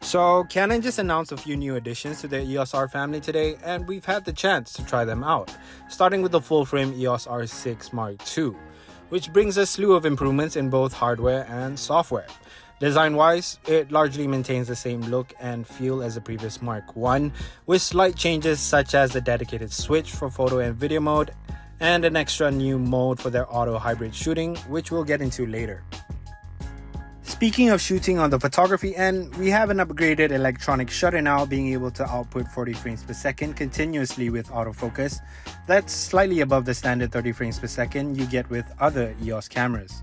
So Canon just announced a few new additions to the EOS R family today, and we've had the chance to try them out, starting with the full-frame EOS R6 Mark II, which brings a slew of improvements in both hardware and software. Design-wise, it largely maintains the same look and feel as the previous Mark I, with slight changes such as a dedicated switch for photo and video mode, and an extra new mode for their auto hybrid shooting, which we'll get into later. Speaking of shooting on the photography end, we have an upgraded electronic shutter now, being able to output 40 frames per second continuously with autofocus. That's slightly above the standard 30 frames per second you get with other EOS cameras.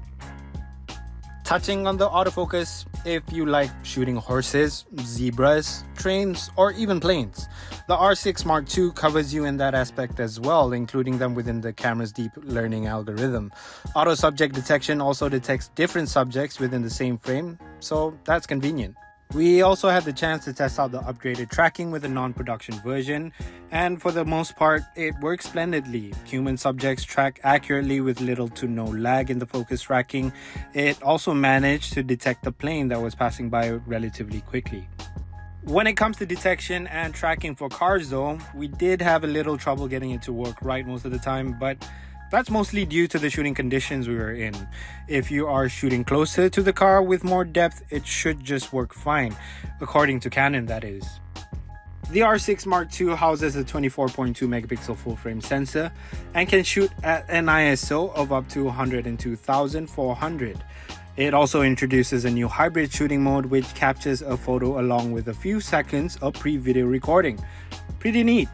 Touching on the autofocus, if you like shooting horses, zebras, trains, or even planes, the R6 Mark II covers you in that aspect as well, including them within the camera's deep learning algorithm. Auto subject detection also detects different subjects within the same frame, so that's convenient. We also had the chance to test out the upgraded tracking with a non-production version, and for the most part, it works splendidly. Human subjects track accurately with little to no lag in the focus tracking. It also managed to detect the plane that was passing by relatively quickly. When it comes to detection and tracking for cars though, we did have a little trouble getting it to work right most of the time, but that's mostly due to the shooting conditions we were in. If you are shooting closer to the car with more depth, it should just work fine, according to Canon that is. The R6 Mark II houses a 24.2 megapixel full-frame sensor and can shoot at an ISO of up to 102,400. It also introduces a new hybrid shooting mode which captures a photo along with a few seconds of pre-video recording. Pretty neat.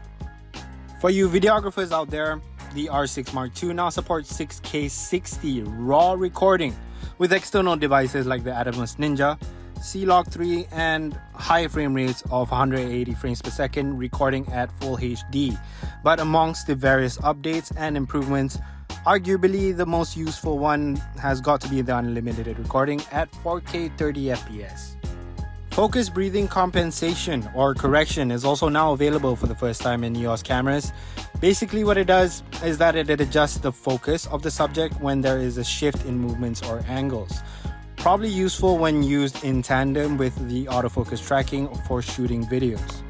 For you videographers out there, the R6 Mark II now supports 6K 60 RAW recording with external devices like the Atomos Ninja, C-Log 3, and high frame rates of 180 frames per second recording at full HD. But amongst the various updates and improvements, arguably the most useful one has got to be the unlimited recording at 4K 30 FPS. Focus breathing compensation or correction is also now available for the first time in EOS cameras. Basically what it does is that it adjusts the focus of the subject when there is a shift in movements or angles. Probably useful when used in tandem with the autofocus tracking for shooting videos.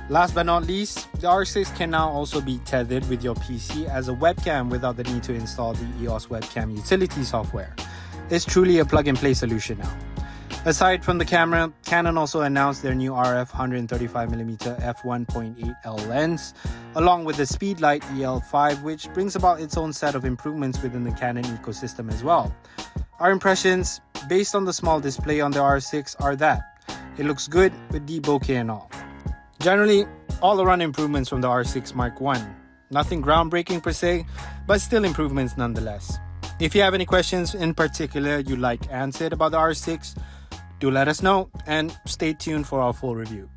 Last but not least, the R6 can now also be tethered with your PC as a webcam without the need to install the EOS WEBCAM utility software. It's truly a plug-and-play solution now. Aside from the camera, Canon also announced their new RF 135mm f1.8L lens, along with the Speedlight EL5, which brings about its own set of improvements within the Canon ecosystem as well. Our impressions, based on the small display on the R6, are that it looks good with deep bokeh and all. Generally, all-around improvements from the R6 Mark I. Nothing groundbreaking per se, but still improvements nonetheless. If you have any questions in particular you'd like answered about the R6, do let us know and stay tuned for our full review.